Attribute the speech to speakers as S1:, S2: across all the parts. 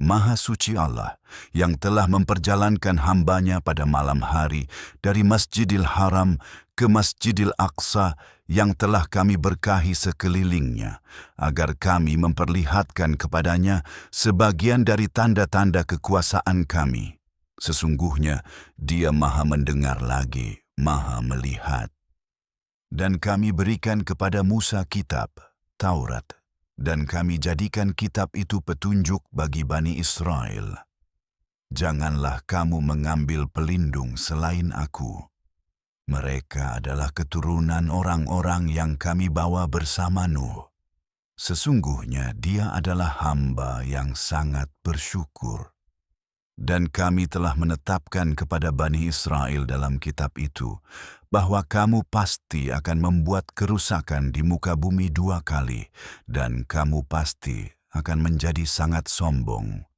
S1: Maha suci Allah yang telah memperjalankan hambanya pada malam hari dari Masjidil Haram ke Masjidil Aqsa yang telah kami berkahi sekelilingnya, agar kami memperlihatkan kepadanya sebagian dari tanda-tanda kekuasaan kami. Sesungguhnya Dia Maha mendengar lagi, Maha melihat. Dan kami berikan kepada Musa kitab, Taurat, dan kami jadikan kitab itu petunjuk bagi Bani Israel. Janganlah kamu mengambil pelindung selain aku. Mereka adalah keturunan orang-orang yang kami bawa bersama Nuh. Sesungguhnya dia adalah hamba yang sangat bersyukur. Dan kami telah menetapkan kepada Bani Israel dalam kitab itu, bahwa kamu pasti akan membuat kerusakan di muka bumi 2 kali, dan kamu pasti akan menjadi sangat sombong.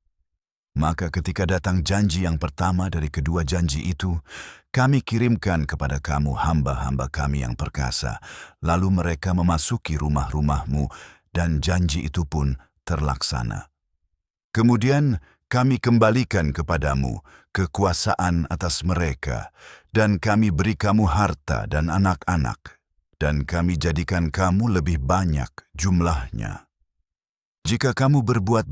S1: Maka ketika datang janji yang pertama dari kedua janji itu, kami kirimkan kepada kamu hamba-hamba kami yang perkasa, lalu mereka memasuki rumah-rumahmu, dan janji itu pun terlaksana. Kemudian kami kembalikan kepadamu kekuasaan atas mereka, dan kami beri kamu harta dan anak-anak, dan kami jadikan kamu lebih banyak jumlahnya. Jika kamu berbuat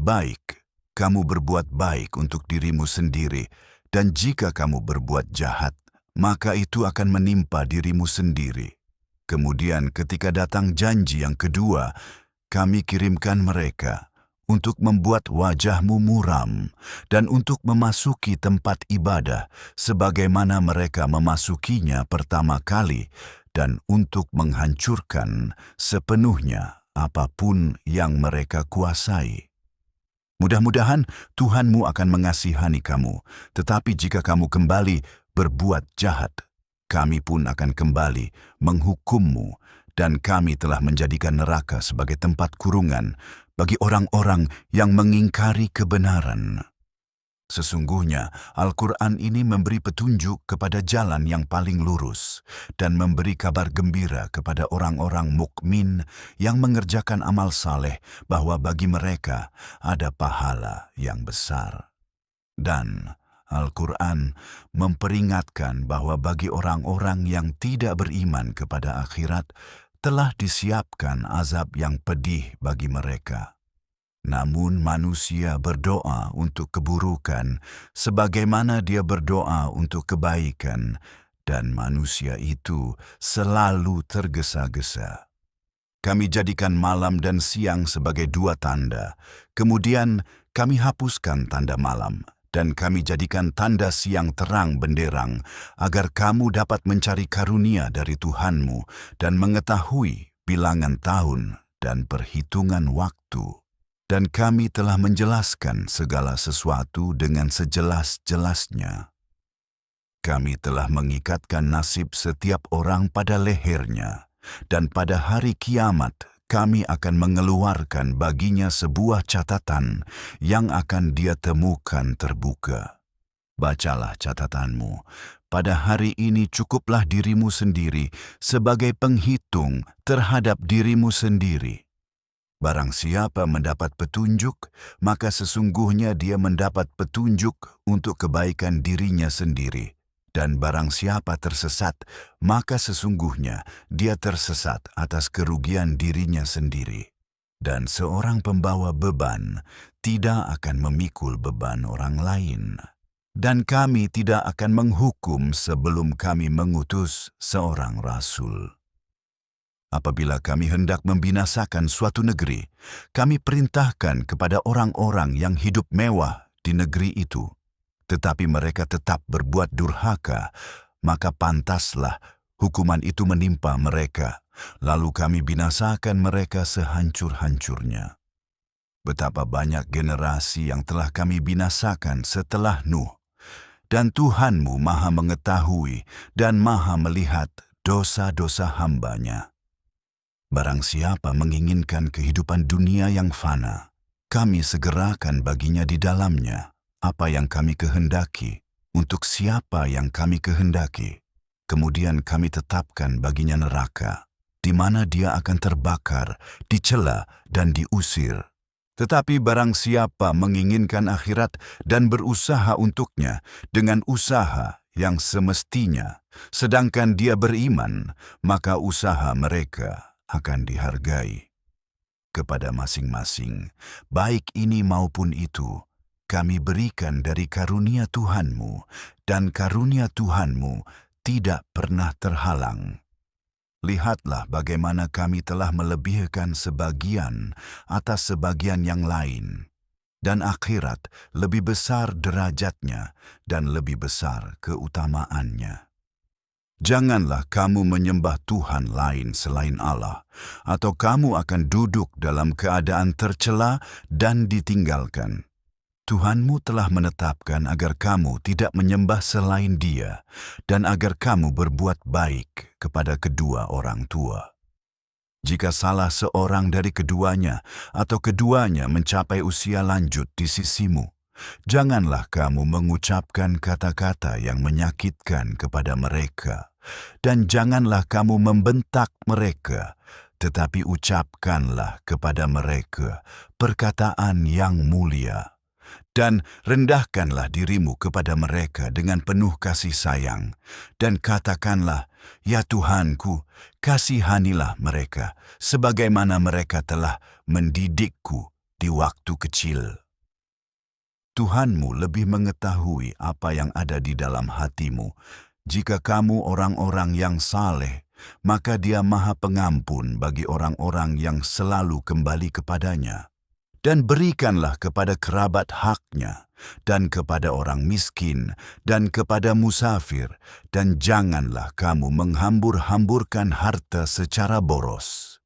S1: baik untuk dirimu sendiri, dan jika kamu berbuat jahat, maka itu akan menimpa dirimu sendiri. Kemudian ketika datang janji yang kedua, kami kirimkan mereka untuk membuat wajahmu muram, dan untuk memasuki tempat ibadah sebagaimana mereka memasukinya pertama kali, dan untuk menghancurkan sepenuhnya apapun yang mereka kuasai. Mudah-mudahan Tuhanmu akan mengasihani kamu, tetapi jika kamu kembali berbuat jahat, kami pun akan kembali menghukummu, dan kami telah menjadikan neraka sebagai tempat kurungan bagi orang-orang yang mengingkari kebenaran. Sesungguhnya Al-Quran ini memberi petunjuk kepada jalan yang paling lurus dan memberi kabar gembira kepada orang-orang mukmin yang mengerjakan amal saleh bahwa bagi mereka ada pahala yang besar. Dan Al-Quran memperingatkan bahwa bagi orang-orang yang tidak beriman kepada akhirat telah disiapkan azab yang pedih bagi mereka. Namun manusia berdoa untuk keburukan sebagaimana dia berdoa untuk kebaikan, dan manusia itu selalu tergesa-gesa. Kami jadikan malam dan siang sebagai 2 tanda, kemudian kami hapuskan tanda malam, dan kami jadikan tanda siang terang benderang, agar kamu dapat mencari karunia dari Tuhanmu dan mengetahui bilangan tahun dan perhitungan waktu. Dan kami telah menjelaskan segala sesuatu dengan sejelas-jelasnya. Kami telah mengikatkan nasib setiap orang pada lehernya, dan pada hari kiamat kami akan mengeluarkan baginya sebuah catatan yang akan dia temukan terbuka. Bacalah catatanmu. Pada hari ini cukuplah dirimu sendiri sebagai penghitung terhadap dirimu sendiri. Barang siapa mendapat petunjuk, maka sesungguhnya dia mendapat petunjuk untuk kebaikan dirinya sendiri. Dan barang siapa tersesat, maka sesungguhnya dia tersesat atas kerugian dirinya sendiri. Dan seorang pembawa beban tidak akan memikul beban orang lain. Dan kami tidak akan menghukum sebelum kami mengutus seorang rasul. Apabila kami hendak membinasakan suatu negeri, kami perintahkan kepada orang-orang yang hidup mewah di negeri itu, tetapi mereka tetap berbuat durhaka, maka pantaslah hukuman itu menimpa mereka, lalu kami binasakan mereka sehancur-hancurnya. Betapa banyak generasi yang telah kami binasakan setelah Nuh, dan Tuhanmu Maha mengetahui dan Maha melihat dosa-dosa hambanya. Barang siapa menginginkan kehidupan dunia yang fana, kami segerakan baginya di dalamnya apa yang kami kehendaki, untuk siapa yang kami kehendaki. Kemudian kami tetapkan baginya neraka, di mana dia akan terbakar, dicela dan diusir. Tetapi barang siapa menginginkan akhirat dan berusaha untuknya dengan usaha yang semestinya, sedangkan dia beriman, maka usaha mereka akan dihargai. Kepada masing-masing, baik ini maupun itu, kami berikan dari karunia Tuhanmu, dan karunia Tuhanmu tidak pernah terhalang. Lihatlah bagaimana kami telah melebihkan sebagian atas sebagian yang lain, dan akhirat lebih besar derajatnya dan lebih besar keutamaannya. Janganlah kamu menyembah Tuhan lain selain Allah, atau kamu akan duduk dalam keadaan tercela dan ditinggalkan. Tuhanmu telah menetapkan agar kamu tidak menyembah selain Dia, dan agar kamu berbuat baik kepada kedua orang tua. Jika salah seorang dari keduanya atau keduanya mencapai usia lanjut di sisimu, janganlah kamu mengucapkan kata-kata yang menyakitkan kepada mereka, dan janganlah kamu membentak mereka, tetapi ucapkanlah kepada mereka perkataan yang mulia. Dan rendahkanlah dirimu kepada mereka dengan penuh kasih sayang, dan katakanlah, "Ya Tuhanku, kasihanilah mereka, sebagaimana mereka telah mendidikku di waktu kecil." Tuhanmu lebih mengetahui apa yang ada di dalam hatimu. Jika kamu orang-orang yang saleh, maka Dia Maha Pengampun bagi orang-orang yang selalu kembali kepadanya. Dan berikanlah kepada kerabat haknya, dan kepada orang miskin, dan kepada musafir, dan janganlah kamu menghambur-hamburkan harta secara boros.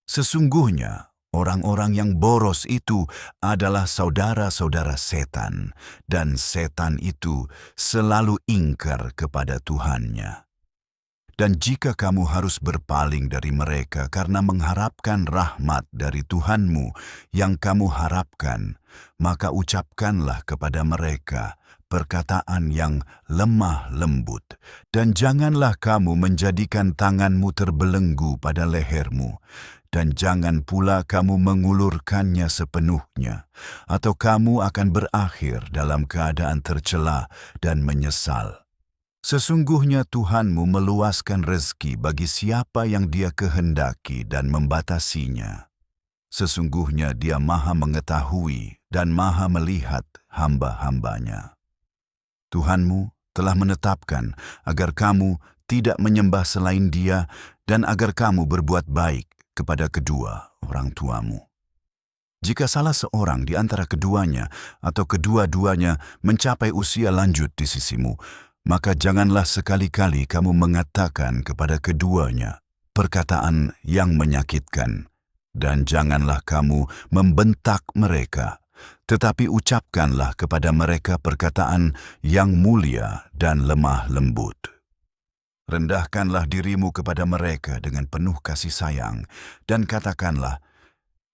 S1: Sesungguhnya, orang-orang yang boros itu adalah saudara-saudara setan, dan setan itu selalu ingkar kepada Tuhannya. Dan jika kamu harus berpaling dari mereka karena mengharapkan rahmat dari Tuhanmu yang kamu harapkan, maka ucapkanlah kepada mereka perkataan yang lemah lembut, dan janganlah kamu menjadikan tanganmu terbelenggu pada lehermu, dan jangan pula kamu mengulurkannya sepenuhnya, atau kamu akan berakhir dalam keadaan tercela dan menyesal. Sesungguhnya Tuhanmu meluaskan rezeki bagi siapa yang Dia kehendaki dan membatasinya. Sesungguhnya Dia Maha mengetahui dan Maha melihat hamba-hambanya. Tuhanmu telah menetapkan agar kamu tidak menyembah selain Dia dan agar kamu berbuat baik kepada kedua orang tuamu. Jika salah seorang di antara keduanya atau kedua-duanya mencapai usia lanjut di sisimu, maka janganlah sekali-kali kamu mengatakan kepada keduanya perkataan yang menyakitkan, dan janganlah kamu membentak mereka, tetapi ucapkanlah kepada mereka perkataan yang mulia dan lemah lembut. Rendahkanlah dirimu kepada mereka dengan penuh kasih sayang, dan katakanlah,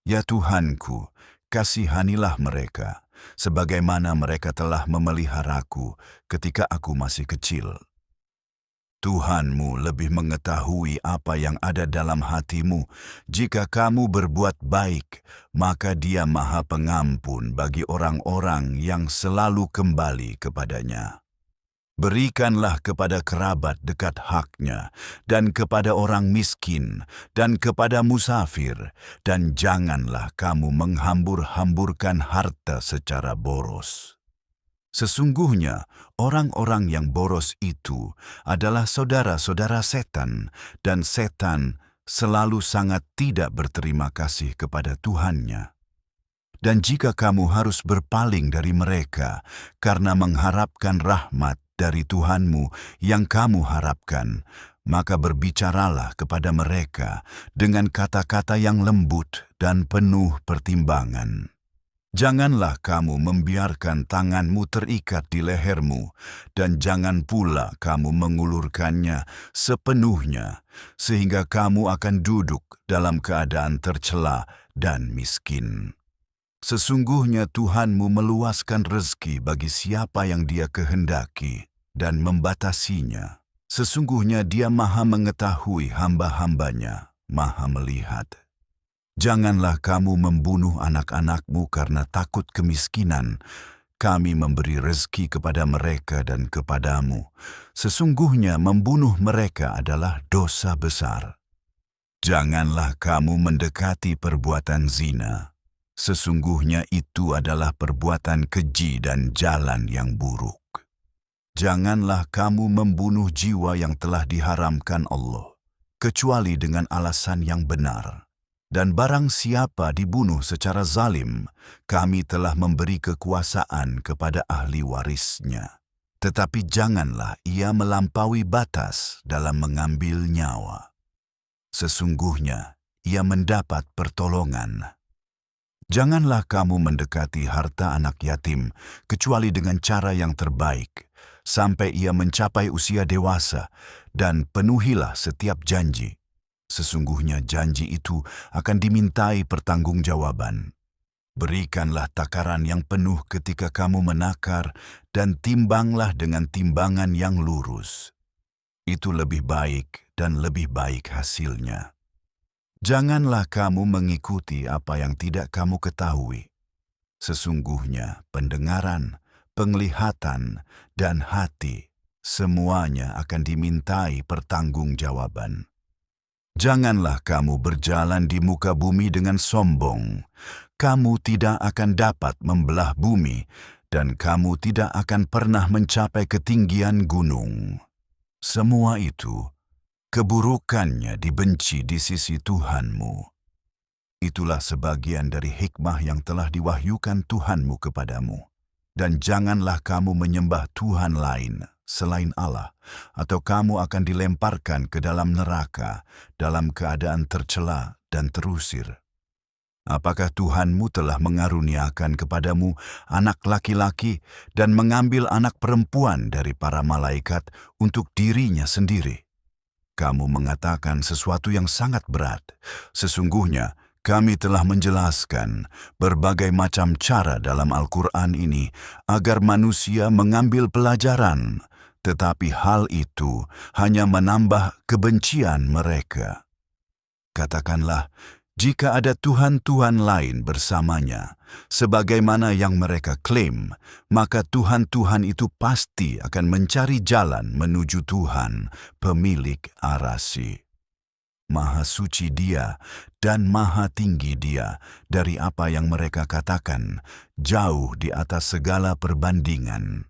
S1: "Ya Tuhanku, kasihanilah mereka, sebagaimana mereka telah memeliharaku ketika aku masih kecil." Tuhanmu lebih mengetahui apa yang ada dalam hatimu. Jika kamu berbuat baik, maka Dia Maha Pengampun bagi orang-orang yang selalu kembali kepadanya. Berikanlah kepada kerabat dekat haknya, dan kepada orang miskin, dan kepada musafir, dan janganlah kamu menghambur-hamburkan harta secara boros. Sesungguhnya, orang-orang yang boros itu adalah saudara-saudara setan, dan setan selalu sangat tidak berterima kasih kepada Tuhannya. Dan jika kamu harus berpaling dari mereka karena mengharapkan rahmat dari Tuhanmu yang kamu harapkan, maka berbicaralah kepada mereka dengan kata-kata yang lembut dan penuh pertimbangan. Janganlah kamu membiarkan tanganmu terikat di lehermu, dan jangan pula kamu mengulurkannya sepenuhnya, sehingga kamu akan duduk dalam keadaan tercela dan miskin. Sesungguhnya Tuhanmu meluaskan rezeki bagi siapa yang Dia kehendaki dan membatasinya. Sesungguhnya Dia Maha mengetahui hamba-hambanya, Maha melihat. Janganlah kamu membunuh anak-anakmu karena takut kemiskinan. Kami memberi rezeki kepada mereka dan kepadamu. Sesungguhnya membunuh mereka adalah dosa besar. Janganlah kamu mendekati perbuatan zina. Sesungguhnya itu adalah perbuatan keji dan jalan yang buruk. Janganlah kamu membunuh jiwa yang telah diharamkan Allah, kecuali dengan alasan yang benar. Dan barang siapa dibunuh secara zalim, kami telah memberi kekuasaan kepada ahli warisnya. Tetapi janganlah ia melampaui batas dalam mengambil nyawa. Sesungguhnya ia mendapat pertolongan. Janganlah kamu mendekati harta anak yatim, kecuali dengan cara yang terbaik, sampai ia mencapai usia dewasa, dan penuhilah setiap janji. Sesungguhnya janji itu akan dimintai pertanggungjawaban. Berikanlah takaran yang penuh ketika kamu menakar, dan timbanglah dengan timbangan yang lurus. Itu lebih baik dan lebih baik hasilnya. Janganlah kamu mengikuti apa yang tidak kamu ketahui. Sesungguhnya pendengaran, penglihatan, dan hati semuanya akan dimintai pertanggungjawaban. Janganlah kamu berjalan di muka bumi dengan sombong. Kamu tidak akan dapat membelah bumi, dan kamu tidak akan pernah mencapai ketinggian gunung. Semua itu, keburukannya dibenci di sisi Tuhanmu. Itulah sebagian dari hikmah yang telah diwahyukan Tuhanmu kepadamu. Dan janganlah kamu menyembah Tuhan lain selain Allah, atau kamu akan dilemparkan ke dalam neraka dalam keadaan tercela dan terusir. Apakah Tuhanmu telah mengaruniakan kepadamu anak laki-laki dan mengambil anak perempuan dari para malaikat untuk dirinya sendiri? Kamu mengatakan sesuatu yang sangat berat. Sesungguhnya, kami telah menjelaskan berbagai macam cara dalam Al-Quran ini agar manusia mengambil pelajaran, tetapi hal itu hanya menambah kebencian mereka. Katakanlah, jika ada Tuhan-Tuhan lain bersamanya, sebagaimana yang mereka klaim, maka Tuhan-Tuhan itu pasti akan mencari jalan menuju Tuhan, pemilik arasy. Maha suci Dia dan maha tinggi Dia dari apa yang mereka katakan, jauh di atas segala perbandingan.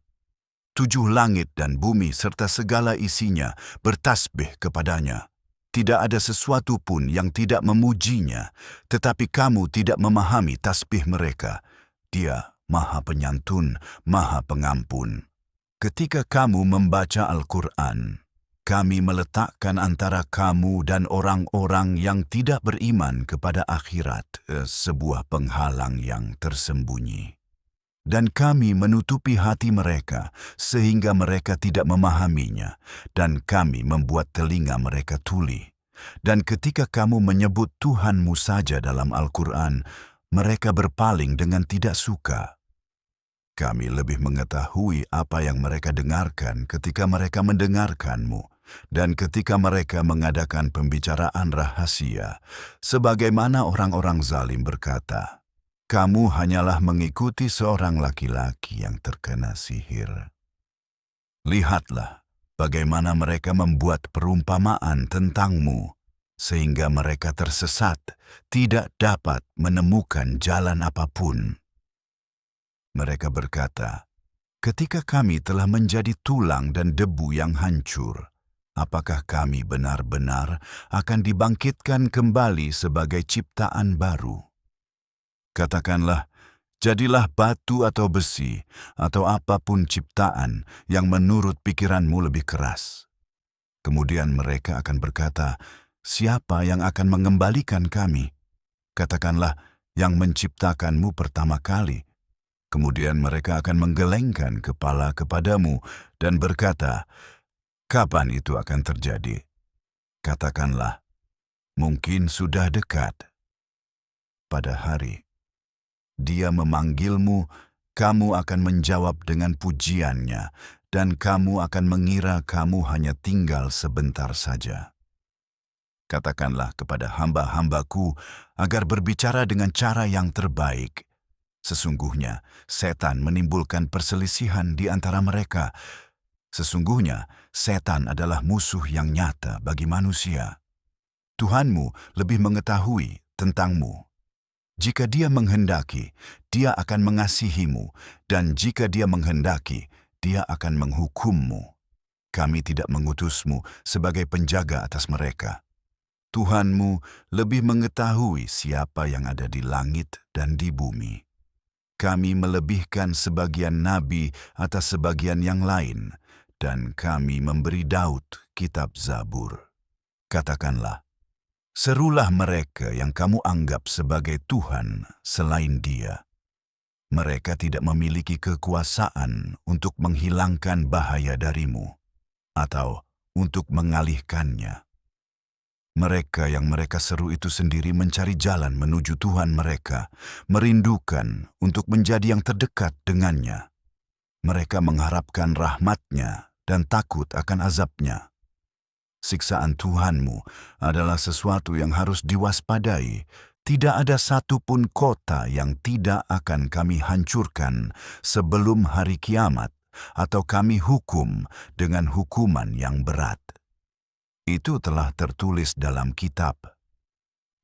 S1: 7 langit dan bumi serta segala isinya bertasbih kepadanya. Tidak ada sesuatu pun yang tidak memujinya, tetapi kamu tidak memahami tasbih mereka. Dia maha penyantun, maha pengampun. Ketika kamu membaca Al-Quran, kami meletakkan antara kamu dan orang-orang yang tidak beriman kepada akhirat sebuah penghalang yang tersembunyi. Dan kami menutupi hati mereka sehingga mereka tidak memahaminya, dan kami membuat telinga mereka tuli. Dan ketika kamu menyebut Tuhanmu saja dalam Al-Quran, mereka berpaling dengan tidak suka. Kami lebih mengetahui apa yang mereka dengarkan ketika mereka mendengarkanmu, dan ketika mereka mengadakan pembicaraan rahasia, sebagaimana orang-orang zalim berkata, kamu hanyalah mengikuti seorang laki-laki yang terkena sihir. Lihatlah bagaimana mereka membuat perumpamaan tentangmu, sehingga mereka tersesat, tidak dapat menemukan jalan apapun. Mereka berkata, ketika kami telah menjadi tulang dan debu yang hancur, apakah kami benar-benar akan dibangkitkan kembali sebagai ciptaan baru? Katakanlah, jadilah batu atau besi, atau apapun ciptaan yang menurut pikiranmu lebih keras. Kemudian mereka akan berkata, siapa yang akan mengembalikan kami? Katakanlah, yang menciptakanmu pertama kali. Kemudian mereka akan menggelengkan kepala kepadamu dan berkata, kapan itu akan terjadi? Katakanlah, mungkin sudah dekat. Pada hari Dia memanggilmu, kamu akan menjawab dengan pujiannya, dan kamu akan mengira kamu hanya tinggal sebentar saja. Katakanlah kepada hamba-hambaku agar berbicara dengan cara yang terbaik. Sesungguhnya, setan menimbulkan perselisihan di antara mereka. Sesungguhnya, setan adalah musuh yang nyata bagi manusia. Tuhanmu lebih mengetahui tentangmu. Jika Dia menghendaki, Dia akan mengasihimu, dan jika Dia menghendaki, Dia akan menghukummu. Kami tidak mengutusmu sebagai penjaga atas mereka. Tuhanmu lebih mengetahui siapa yang ada di langit dan di bumi. Kami melebihkan sebagian nabi atas sebagian yang lain, dan kami memberi Daud kitab Zabur. Katakanlah, serulah mereka yang kamu anggap sebagai Tuhan selain Dia. Mereka tidak memiliki kekuasaan untuk menghilangkan bahaya darimu, atau untuk mengalihkannya. Mereka yang mereka seru itu sendiri mencari jalan menuju Tuhan mereka, merindukan untuk menjadi yang terdekat dengannya. Mereka mengharapkan rahmat-Nya dan takut akan azab-Nya. Siksaan Tuhanmu adalah sesuatu yang harus diwaspadai. Tidak ada satupun kota yang tidak akan kami hancurkan sebelum hari kiamat, atau kami hukum dengan hukuman yang berat. Itu telah tertulis dalam kitab.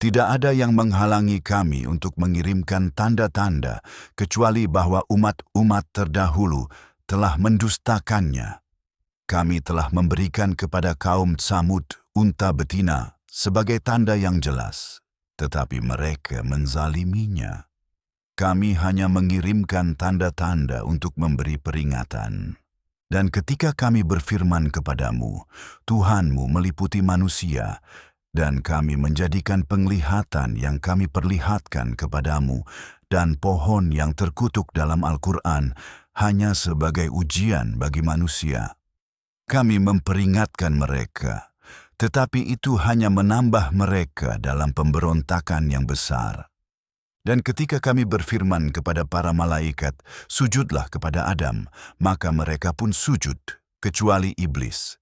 S1: Tidak ada yang menghalangi kami untuk mengirimkan tanda-tanda, kecuali bahwa umat-umat terdahulu telah mendustakannya. Kami telah memberikan kepada kaum Tsamud unta betina sebagai tanda yang jelas, tetapi mereka menzaliminya. Kami hanya mengirimkan tanda-tanda untuk memberi peringatan. Dan ketika kami berfirman kepadamu, Tuhanmu meliputi manusia, dan kami menjadikan penglihatan yang kami perlihatkan kepadamu, dan pohon yang terkutuk dalam Al-Quran hanya sebagai ujian bagi manusia. Kami memperingatkan mereka, tetapi itu hanya menambah mereka dalam pemberontakan yang besar. Dan ketika kami berfirman kepada para malaikat, sujudlah kepada Adam, maka mereka pun sujud, kecuali iblis.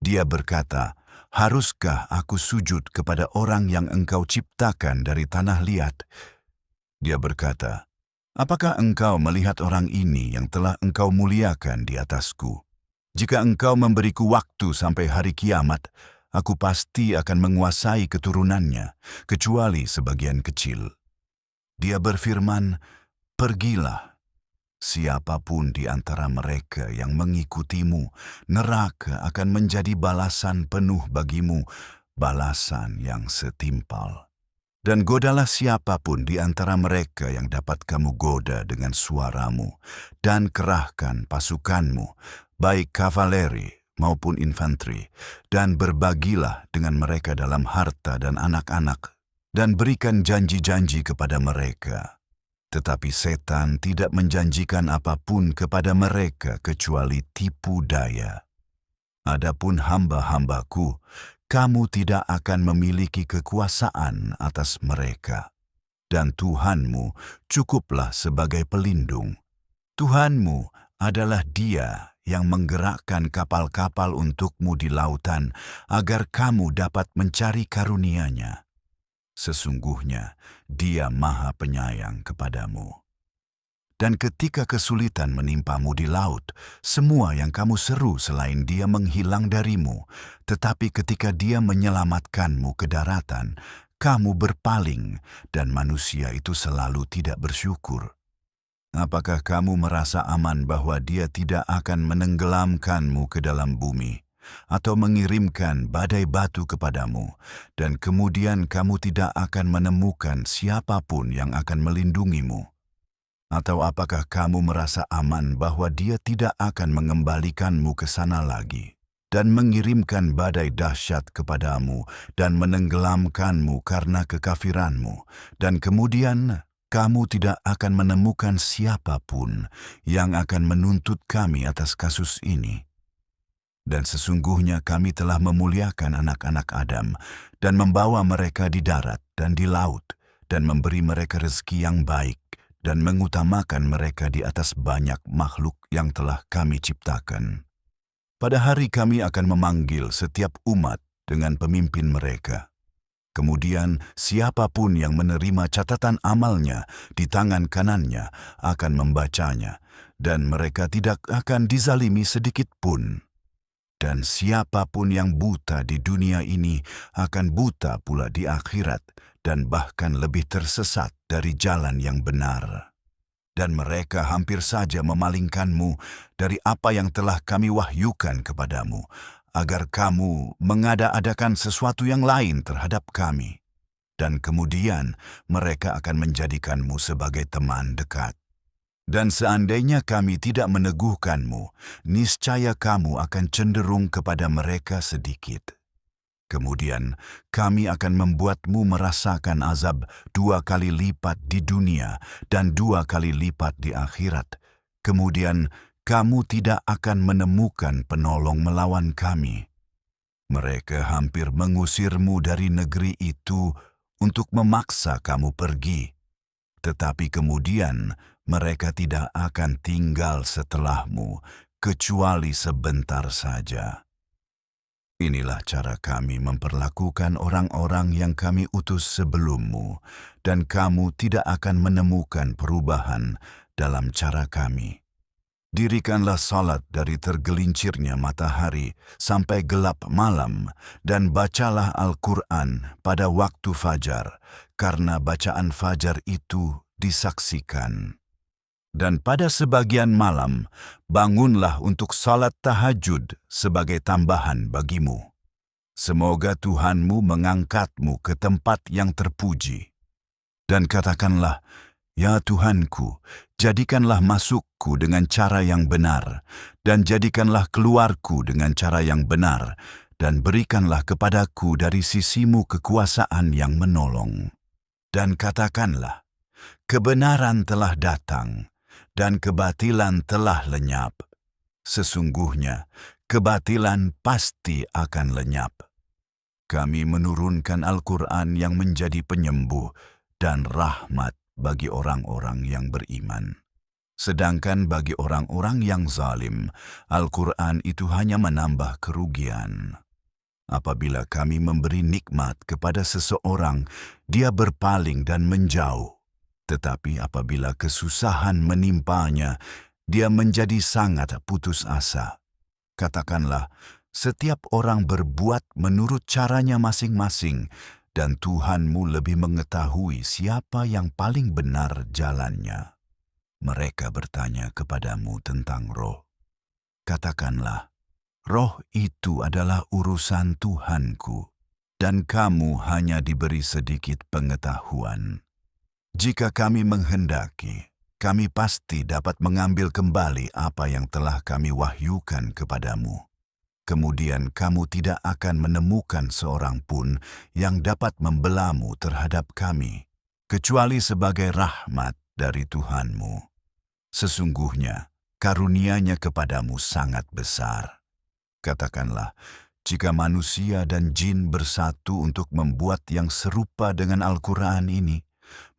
S1: Dia berkata, haruskah aku sujud kepada orang yang engkau ciptakan dari tanah liat? Dia berkata, apakah engkau melihat orang ini yang telah engkau muliakan di atasku? Jika engkau memberiku waktu sampai hari kiamat, aku pasti akan menguasai keturunannya, kecuali sebagian kecil. Dia berfirman, pergilah. Siapapun di antara mereka yang mengikutimu, neraka akan menjadi balasan penuh bagimu, balasan yang setimpal. Dan godalah siapapun di antara mereka yang dapat kamu goda dengan suaramu, dan kerahkan pasukanmu, baik kavaleri maupun infanteri, dan berbagilah dengan mereka dalam harta dan anak-anak, dan berikan janji-janji kepada mereka. Tetapi setan tidak menjanjikan apapun kepada mereka kecuali tipu daya. Adapun hamba-hambaku, kamu tidak akan memiliki kekuasaan atas mereka. Dan Tuhanmu cukuplah sebagai pelindung. Tuhanmu adalah Dia yang menggerakkan kapal-kapal untukmu di lautan, agar kamu dapat mencari karunia-Nya. Sesungguhnya Dia Maha Penyayang kepadamu. Dan ketika kesulitan menimpamu di laut, semua yang kamu seru selain Dia menghilang darimu. Tetapi ketika Dia menyelamatkanmu ke daratan, kamu berpaling, dan manusia itu selalu tidak bersyukur. Apakah kamu merasa aman bahwa Dia tidak akan menenggelamkanmu ke dalam bumi, atau mengirimkan badai batu kepadamu, dan kemudian kamu tidak akan menemukan siapapun yang akan melindungimu? Atau apakah kamu merasa aman bahwa Dia tidak akan mengembalikanmu ke sana lagi, dan mengirimkan badai dahsyat kepadamu, dan menenggelamkanmu karena kekafiranmu, dan kemudian kamu tidak akan menemukan siapapun yang akan menuntut kami atas kasus ini? Dan sesungguhnya kami telah memuliakan anak-anak Adam dan membawa mereka di darat dan di laut dan memberi mereka rezeki yang baik dan mengutamakan mereka di atas banyak makhluk yang telah kami ciptakan. Pada hari kami akan memanggil setiap umat dengan pemimpin mereka. Kemudian siapapun yang menerima catatan amalnya di tangan kanannya akan membacanya, dan mereka tidak akan dizalimi sedikit pun. Dan siapapun yang buta di dunia ini akan buta pula di akhirat, dan bahkan lebih tersesat dari jalan yang benar. Dan mereka hampir saja memalingkanmu dari apa yang telah kami wahyukan kepadamu, agar kamu mengada-adakan sesuatu yang lain terhadap kami. Dan kemudian mereka akan menjadikanmu sebagai teman dekat. Dan seandainya kami tidak meneguhkanmu, niscaya kamu akan cenderung kepada mereka sedikit. Kemudian kami akan membuatmu merasakan azab 2 kali lipat di dunia dan 2 kali lipat di akhirat. Kemudian kamu tidak akan menemukan penolong melawan kami. Mereka hampir mengusirmu dari negeri itu untuk memaksa kamu pergi. Tetapi kemudian mereka tidak akan tinggal setelahmu, kecuali sebentar saja. Inilah cara kami memperlakukan orang-orang yang kami utus sebelummu, dan kamu tidak akan menemukan perubahan dalam cara kami. Dirikanlah salat dari tergelincirnya matahari sampai gelap malam, dan bacalah Al-Quran pada waktu fajar, karena bacaan fajar itu disaksikan. Dan pada sebagian malam, bangunlah untuk salat tahajud sebagai tambahan bagimu. Semoga Tuhanmu mengangkatmu ke tempat yang terpuji. Dan katakanlah, "Ya Tuhanku, jadikanlah masukku dengan cara yang benar, dan jadikanlah keluarku dengan cara yang benar, dan berikanlah kepadaku dari sisimu kekuasaan yang menolong." Dan katakanlah, "Kebenaran telah datang, dan kebatilan telah lenyap. Sesungguhnya, kebatilan pasti akan lenyap." Kami menurunkan Al-Quran yang menjadi penyembuh dan rahmat bagi orang-orang yang beriman. Sedangkan bagi orang-orang yang zalim, Al-Quran itu hanya menambah kerugian. Apabila kami memberi nikmat kepada seseorang, dia berpaling dan menjauh. Tetapi apabila kesusahan menimpanya, dia menjadi sangat putus asa. Katakanlah, setiap orang berbuat menurut caranya masing-masing, dan Tuhanmu lebih mengetahui siapa yang paling benar jalannya. Mereka bertanya kepadamu tentang roh. Katakanlah, roh itu adalah urusan Tuhanku, dan kamu hanya diberi sedikit pengetahuan. Jika kami menghendaki, kami pasti dapat mengambil kembali apa yang telah kami wahyukan kepadamu. Kemudian kamu tidak akan menemukan seorang pun yang dapat membelamu terhadap kami, kecuali sebagai rahmat dari Tuhanmu. Sesungguhnya, karunia-Nya kepadamu sangat besar. Katakanlah, jika manusia dan jin bersatu untuk membuat yang serupa dengan Al-Quran ini,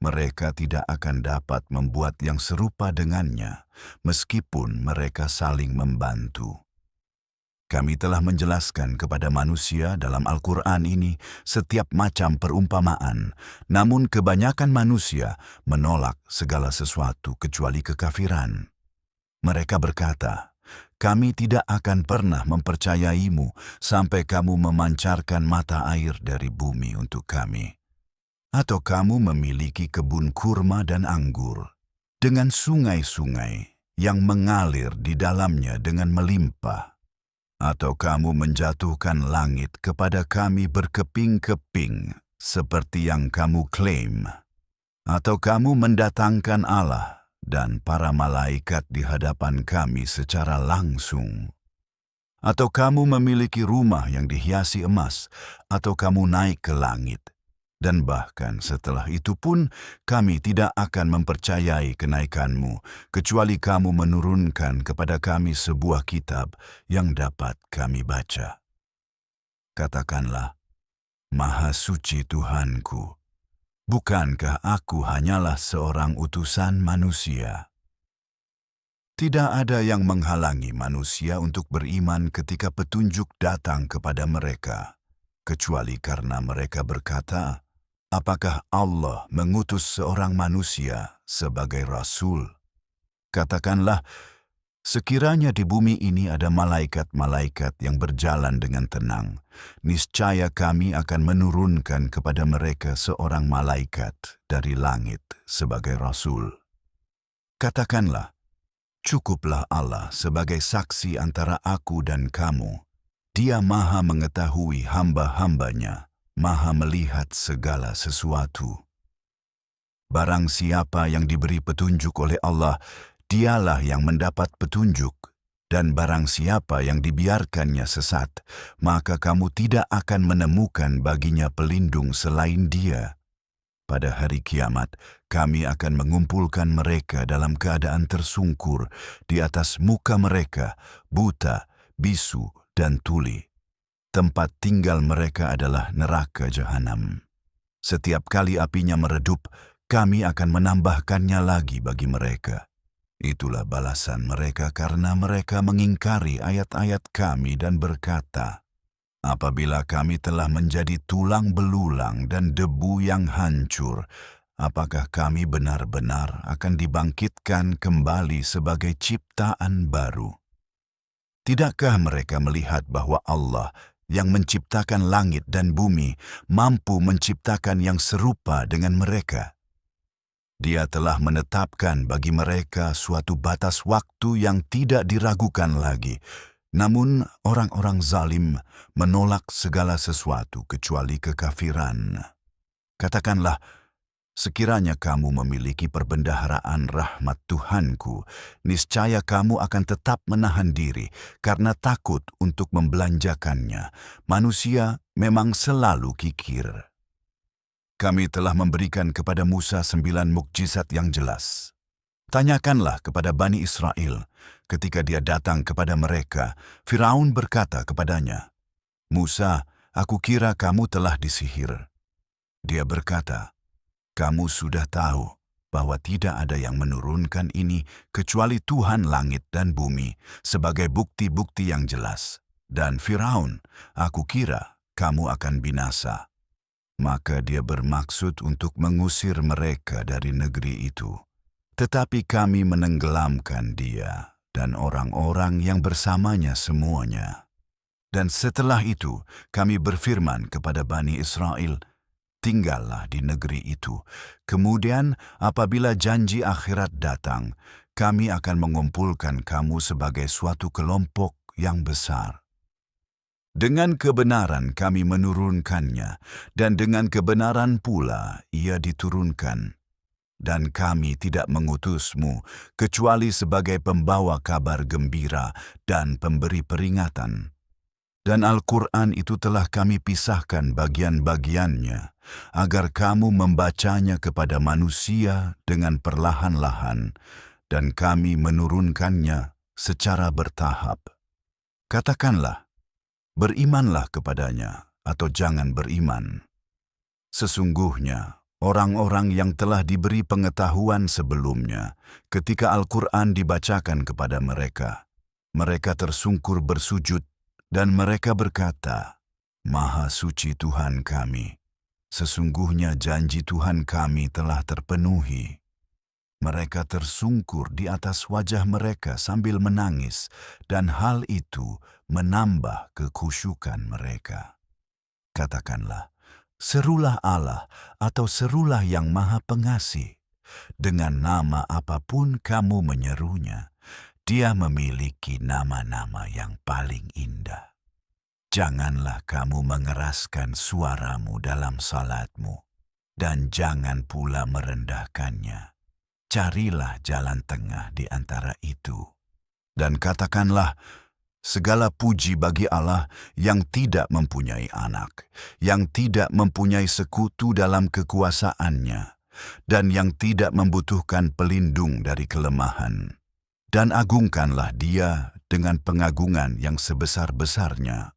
S1: mereka tidak akan dapat membuat yang serupa dengannya, meskipun mereka saling membantu. Kami telah menjelaskan kepada manusia dalam Al-Quran ini setiap macam perumpamaan, namun kebanyakan manusia menolak segala sesuatu kecuali kekafiran. Mereka berkata, "Kami tidak akan pernah mempercayaimu sampai kamu memancarkan mata air dari bumi untuk kami. Atau kamu memiliki kebun kurma dan anggur, dengan sungai-sungai yang mengalir di dalamnya dengan melimpah. Atau kamu menjatuhkan langit kepada kami berkeping-keping, seperti yang kamu klaim. Atau kamu mendatangkan Allah dan para malaikat di hadapan kami secara langsung. Atau kamu memiliki rumah yang dihiasi emas, atau kamu naik ke langit. Dan bahkan setelah itu pun kami tidak akan mempercayai kenaikanmu, kecuali kamu menurunkan kepada kami sebuah kitab yang dapat kami baca. Katakanlah, Maha Suci Tuhanku, bukankah aku hanyalah seorang utusan manusia? Tidak ada yang menghalangi manusia untuk beriman ketika petunjuk datang kepada mereka. kecuali karena mereka berkata, "Apakah Allah mengutus seorang manusia sebagai rasul?" Katakanlah, sekiranya di bumi ini ada malaikat-malaikat yang berjalan dengan tenang, niscaya kami akan menurunkan kepada mereka seorang malaikat dari langit sebagai rasul. Katakanlah, cukuplah Allah sebagai saksi antara aku dan kamu. Dia Maha mengetahui hamba-hambanya, Maha melihat segala sesuatu. Barang siapa yang diberi petunjuk oleh Allah, dialah yang mendapat petunjuk. Dan barang siapa yang dibiarkannya sesat, maka kamu tidak akan menemukan baginya pelindung selain Dia. Pada hari kiamat, kami akan mengumpulkan mereka dalam keadaan tersungkur di atas muka mereka, buta, bisu, dan tuli. Tempat tinggal mereka adalah neraka jahanam. Setiap kali apinya meredup, kami akan menambahkannya lagi bagi mereka. Itulah balasan mereka karena mereka mengingkari ayat-ayat kami dan berkata, "Apabila kami telah menjadi tulang belulang dan debu yang hancur, apakah kami benar-benar akan dibangkitkan kembali sebagai ciptaan baru?" Tidakkah mereka melihat bahwa Allah yang menciptakan langit dan bumi mampu menciptakan yang serupa dengan mereka? Dia telah menetapkan bagi mereka suatu batas waktu yang tidak diragukan lagi. Namun orang-orang zalim menolak segala sesuatu kecuali kekafiran. Katakanlah, sekiranya kamu memiliki perbendaharaan rahmat Tuhanku, niscaya kamu akan tetap menahan diri karena takut untuk membelanjakannya. Manusia memang selalu kikir. Kami telah memberikan kepada Musa 9 mukjizat yang jelas. Tanyakanlah kepada Bani Israel, ketika dia datang kepada mereka, Firaun berkata kepadanya, "Musa, aku kira kamu telah disihir." Dia berkata, "Kamu sudah tahu bahwa tidak ada yang menurunkan ini kecuali Tuhan langit dan bumi sebagai bukti-bukti yang jelas. Dan Firaun, aku kira kamu akan binasa." Maka dia bermaksud untuk mengusir mereka dari negeri itu. Tetapi kami menenggelamkan dia dan orang-orang yang bersamanya semuanya. Dan setelah itu kami berfirman kepada Bani Israel, "Tinggallah di negeri itu. Kemudian apabila janji akhirat datang, kami akan mengumpulkan kamu sebagai suatu kelompok yang besar." Dengan kebenaran kami menurunkannya, dan dengan kebenaran pula ia diturunkan. Dan kami tidak mengutusmu kecuali sebagai pembawa kabar gembira dan pemberi peringatan. Dan Al-Quran itu telah kami pisahkan bagian-bagiannya, agar kamu membacanya kepada manusia dengan perlahan-lahan, dan kami menurunkannya secara bertahap. Katakanlah, berimanlah kepadanya atau jangan beriman. Sesungguhnya, orang-orang yang telah diberi pengetahuan sebelumnya, ketika Al-Quran dibacakan kepada mereka, mereka tersungkur bersujud dan mereka berkata, "Maha suci Tuhan kami, sesungguhnya janji Tuhan kami telah terpenuhi." Mereka tersungkur di atas wajah mereka sambil menangis, dan hal itu menambah kekhusyukan mereka. Katakanlah, serulah Allah atau serulah yang Maha Pengasih. Dengan nama apapun kamu menyerunya, Dia memiliki nama-nama yang paling indah. Janganlah kamu mengeraskan suaramu dalam salatmu, dan jangan pula merendahkannya. Carilah jalan tengah di antara itu. Dan katakanlah, segala puji bagi Allah yang tidak mempunyai anak, yang tidak mempunyai sekutu dalam kekuasaannya, dan yang tidak membutuhkan pelindung dari kelemahan. Dan agungkanlah Dia dengan pengagungan yang sebesar-besarnya